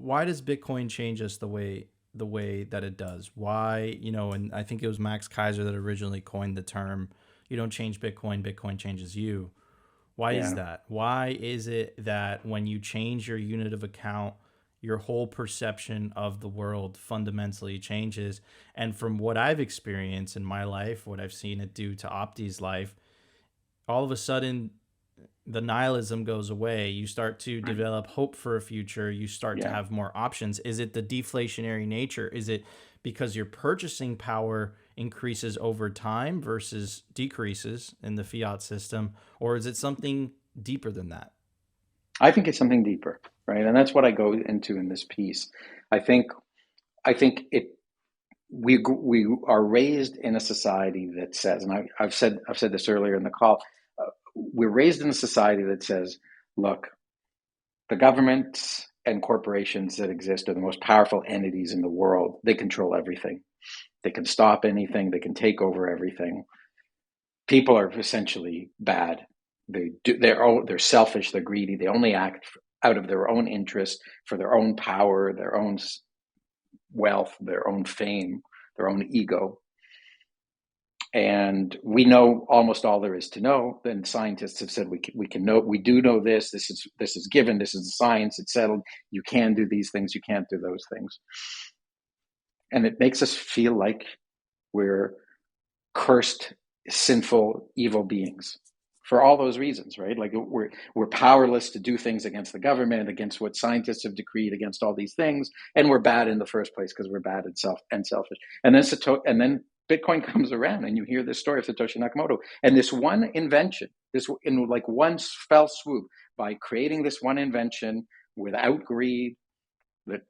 why does Bitcoin change us the way that it does? Why, and I think it was Max Kaiser that originally coined the term, you don't change Bitcoin, Bitcoin changes you. Why is Yeah. that? Why is it that when you change your unit of account, your whole perception of the world fundamentally changes? And from what I've experienced in my life, what I've seen it do to Opti's life, all of a sudden the nihilism goes away. You start to develop hope for a future. You start to Yeah. have more options. Is it the deflationary nature? Is it because your purchasing power increases over time versus decreases in the fiat system? Or is it something deeper than that? I think it's something deeper, right? And that's what I go into in this piece. I think I think it we are raised in a society that says, and I've said this earlier in the call, we're raised in a society that says, look, the governments and corporations that exist are the most powerful entities in the world. They control everything. They can stop anything. They can take over everything. People are essentially bad. They're selfish. They're greedy. They only act out of their own interest for their own power, their own wealth, their own fame, their own ego. And we know almost all there is to know. Then scientists have said we can know, we do know this. This is given. This is the science. It's settled. You can do these things. You can't do those things. And it makes us feel like we're cursed, sinful, evil beings for all those reasons, right? Like we're powerless to do things against the government, against what scientists have decreed, against all these things, and we're bad in the first place because we're bad and selfish. And then Bitcoin comes around, and you hear this story of Satoshi Nakamoto, and this one invention, this in like one fell swoop, by creating this one invention without greed, that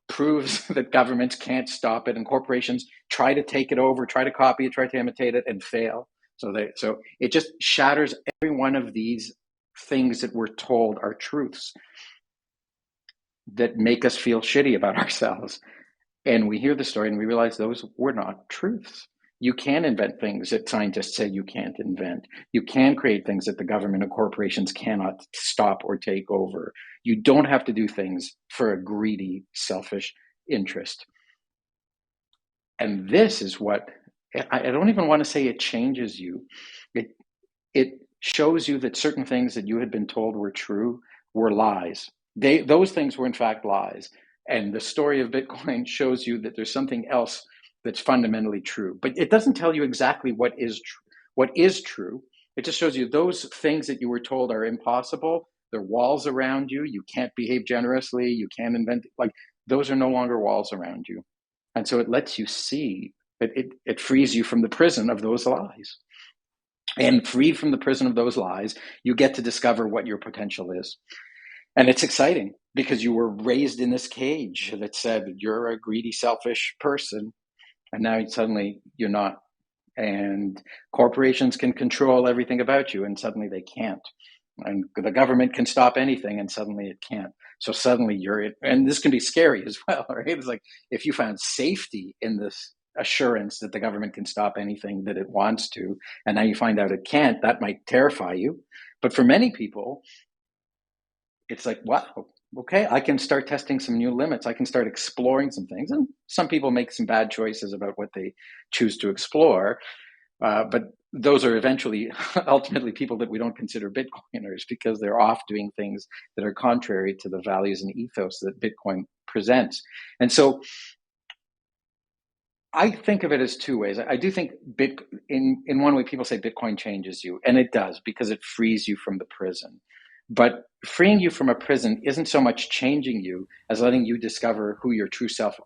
proves that governments can't stop it, and corporations try to take it over, try to copy it, try to imitate it, and fail. So it just shatters every one of these things that we're told are truths that make us feel shitty about ourselves. And we hear the story and we realize those were not truths. You can invent things that scientists say you can't invent. You can create things that the government and corporations cannot stop or take over. You don't have to do things for a greedy, selfish interest. And this is what I don't even want to say it changes you. It it shows you that certain things that you had been told were true were lies. Those things were in fact lies. And the story of Bitcoin shows you that there's something else that's fundamentally true. But it doesn't tell you exactly what is true. What is true? It just shows you those things that you were told are impossible. There are walls around you. You can't behave generously. You can't invent, like, those are no longer walls around you. And so it lets you see that it frees you from the prison of those lies. And freed from the prison of those lies, you get to discover what your potential is. And it's exciting because you were raised in this cage that said you're a greedy, selfish person. And now suddenly you're not. And corporations can control everything about you, and suddenly they can't. And the government can stop anything, and suddenly it can't. So suddenly you're in, and this can be scary as well, right? It's like if you found safety in this assurance that the government can stop anything that it wants to, and now you find out it can't, that might terrify you. But for many people, it's like, wow, okay, I can start testing some new limits. I can start exploring some things. And some people make some bad choices about what they choose to explore. But those are eventually, ultimately, people that we don't consider Bitcoiners because they're off doing things that are contrary to the values and ethos that Bitcoin presents. And so I think of it as two ways. I do think in one way, people say Bitcoin changes you, and it does because it frees you from the prison. But freeing you from a prison isn't so much changing you as letting you discover who your true self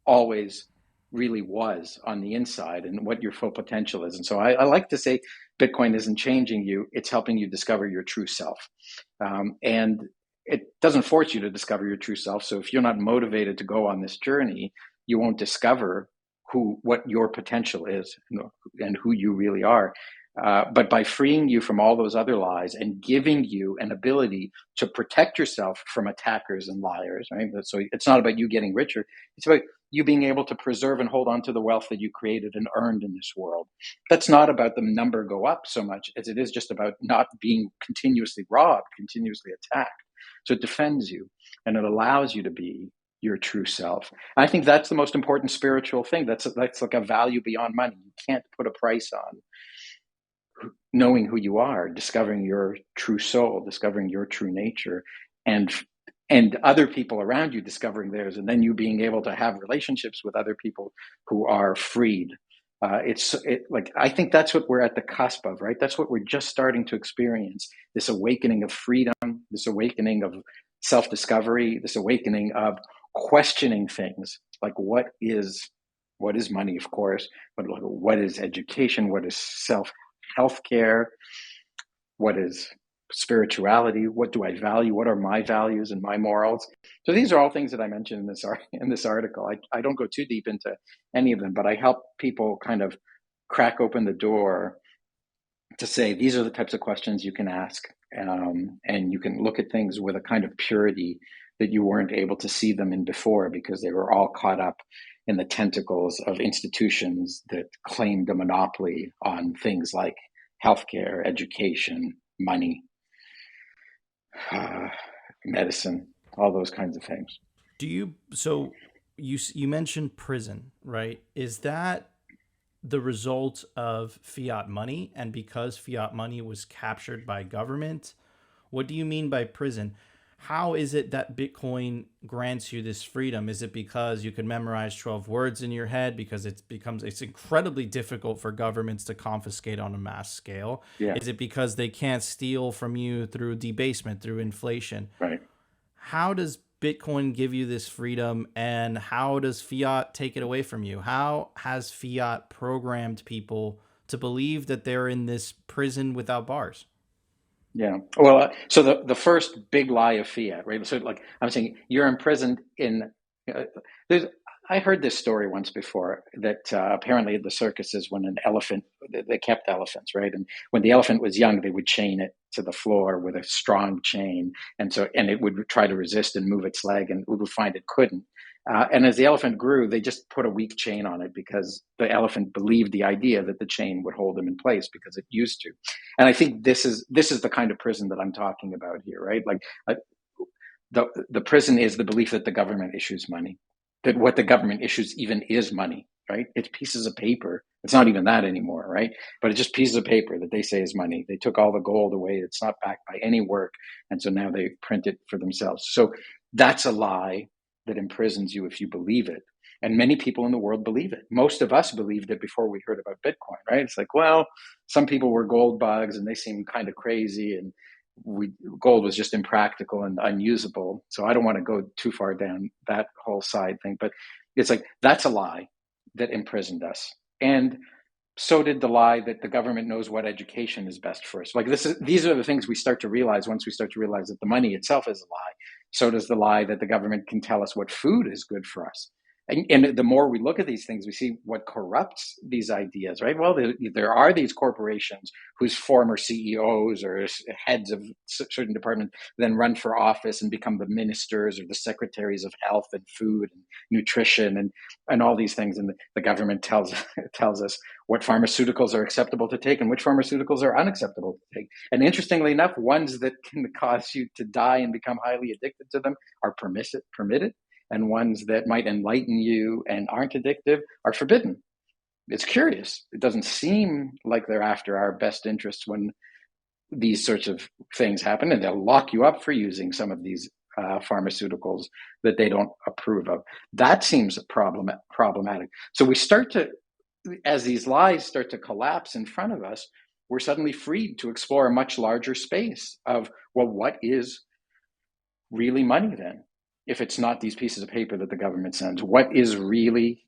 always really was on the inside and what your full potential is. And so I like to say Bitcoin isn't changing you, it's helping you discover your true self. And it doesn't force you to discover your true self. So if you're not motivated to go on this journey, you won't discover what your potential is and who you really are. But by freeing you from all those other lies and giving you an ability to protect yourself from attackers and liars, right? So it's not about you getting richer. It's about you being able to preserve and hold on to the wealth that you created and earned in this world. That's not about the number go up so much as it is just about not being continuously robbed, continuously attacked. So it defends you and it allows you to be your true self. I think that's the most important spiritual thing. That's like a value beyond money. You can't put a price on knowing who you are, discovering your true soul, discovering your true nature, and other people around you discovering theirs, and then you being able to have relationships with other people who are freed. Like I think that's what we're at the cusp of, right? That's what we're just starting to experience, this awakening of freedom, this awakening of self-discovery, this awakening of questioning things like what is money, of course, but what is education, what is self healthcare, what is spirituality, what do I value, what are my values and my morals. So these are all things that I mentioned in this article. I don't go too deep into any of them, but I help people kind of crack open the door to say these are the types of questions you can ask, and you can look at things with a kind of purity that you weren't able to see them in before, because they were all caught up in the tentacles of institutions that claimed a monopoly on things like healthcare, education, money, uh, medicine, all those kinds of things. Do you so you mentioned prison, right? Is that the result of fiat money, and because fiat money was captured by government? What do you mean by prison? How is it that Bitcoin grants you this freedom? Is it because you can memorize 12 words in your head, because it's incredibly difficult for governments to confiscate on a mass scale? Yeah, Is it because they can't steal from you through debasement, through inflation? right. How does Bitcoin give you this freedom, and how does fiat take it away from you? How has fiat programmed people to believe that they're in this prison without bars? Yeah. Well, so the first big lie of fiat, right? So, like I'm saying, you're imprisoned in. Uh, there's, I heard this story once before that apparently at the circuses, when an elephant, they kept elephants, right? And when the elephant was young, they would chain it to the floor with a strong chain, and it would try to resist and move its leg, and it would find it couldn't. And as the elephant grew, they just put a weak chain on it, because the elephant believed the idea that the chain would hold him in place because it used to. And I think this is the kind of prison that I'm talking about here, right? Like uh, the prison is the belief that the government issues money, that what the government issues even is money, right? It's pieces of paper. It's not even that anymore, right? But it's just pieces of paper that they say is money. They took all the gold away. It's not backed by any work, and so now they print it for themselves. So that's a lie that imprisons you if you believe it. And many people in the world believe it. Most of us believed it before we heard about Bitcoin, right? It's like, well, some people were gold bugs and they seemed kind of crazy, and gold was just impractical and unusable. So I don't want to go too far down that whole side thing, but it's like that's a lie that imprisoned us. And so did the lie that the government knows what education is best for us. Like these are the things we start to realize once we start to realize that the money itself is a lie. So does the lie that the government can tell us what food is good for us. And the more we look at these things, we see what corrupts these ideas, right? Well, there are these corporations whose former CEOs or heads of certain departments then run for office and become the ministers or the secretaries of health and food and nutrition and all these things. And the government tells us what pharmaceuticals are acceptable to take and which pharmaceuticals are unacceptable to take. And interestingly enough, ones that can cause you to die and become highly addicted to them are permitted, and ones that might enlighten you and aren't addictive are forbidden. It's curious. It doesn't seem like they're after our best interests when these sorts of things happen, and they'll lock you up for using some of these pharmaceuticals that they don't approve of. That seems problematic. So we start to, as these lies start to collapse in front of us, we're suddenly freed to explore a much larger space of, well, what is really money then? If it's not these pieces of paper that the government sends, what is really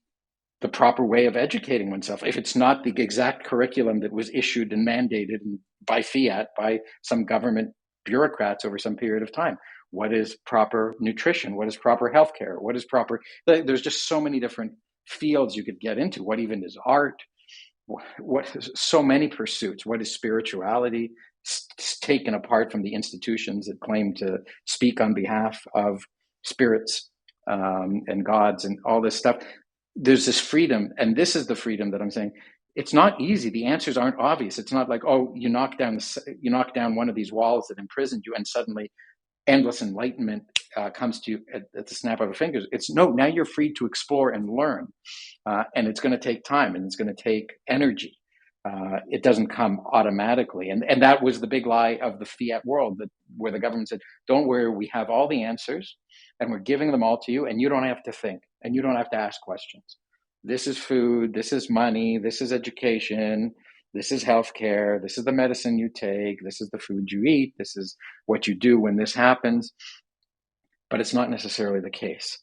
the proper way of educating oneself? If it's not the exact curriculum that was issued and mandated by fiat, by some government bureaucrats over some period of time, what is proper nutrition? What is proper healthcare? What is proper? There's just so many different fields you could get into. What even is art? What so many pursuits? What is spirituality? Taken apart from the institutions that claim to speak on behalf of spirits and gods and all this stuff. There's this freedom, and this is the freedom that I'm saying. It's not easy. The answers aren't obvious. It's not like, oh, you knock down one of these walls that imprisoned you, and suddenly endless enlightenment comes to you at the snap of a finger. It's no, now you're free to explore and learn. And it's going to take time and it's going to take energy. It doesn't come automatically. And that was the big lie of the fiat world, where the government said, don't worry, we have all the answers and we're giving them all to you, and you don't have to think and you don't have to ask questions. This is food, this is money, this is education, this is healthcare, this is the medicine you take, this is the food you eat, this is what you do when this happens. But it's not necessarily the case.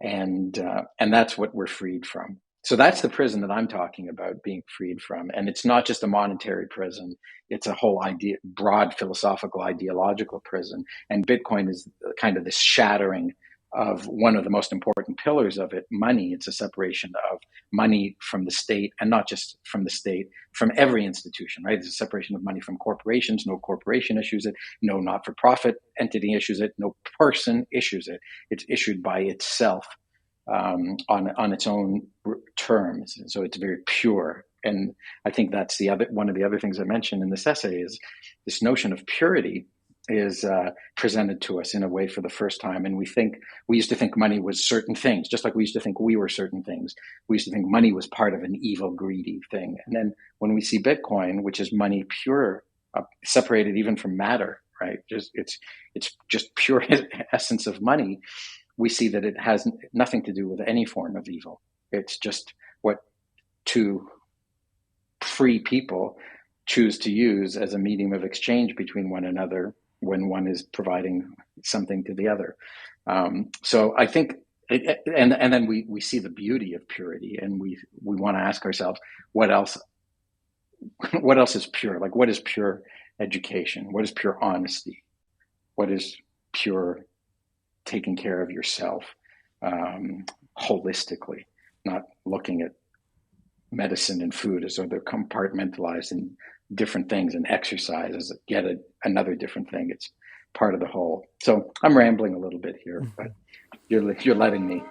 And that's what we're freed from. So that's the prison that I'm talking about being freed from. And it's not just a monetary prison. It's a whole idea, broad philosophical, ideological prison. And Bitcoin is kind of this shattering of one of the most important pillars of it, money. It's a separation of money from the state, and not just from the state, from every institution, right? It's a separation of money from corporations. No corporation issues it. No not-for-profit entity issues it. No person issues it. It's issued by itself on its own terms. So it's very pure. And I think that's one of the other things I mentioned in this essay is this notion of purity is presented to us in a way for the first time. And we used to think money was certain things, just like we used to think we were certain things. We used to think money was part of an evil, greedy thing. And then when we see Bitcoin, which is money pure, separated even from matter, right? It's just pure essence of money. We see that it has nothing to do with any form of evil. It's just what two free people choose to use as a medium of exchange between one another when one is providing something to the other. So I think, and then we see the beauty of purity, and we want to ask ourselves, what else is pure? Like, what is pure education? What is pure honesty? What is pure taking care of yourself holistically, not looking at medicine and food as though they're compartmentalized in different things, and exercise is yet another different thing. It's part of the whole. So I'm rambling a little bit here, but you're letting me.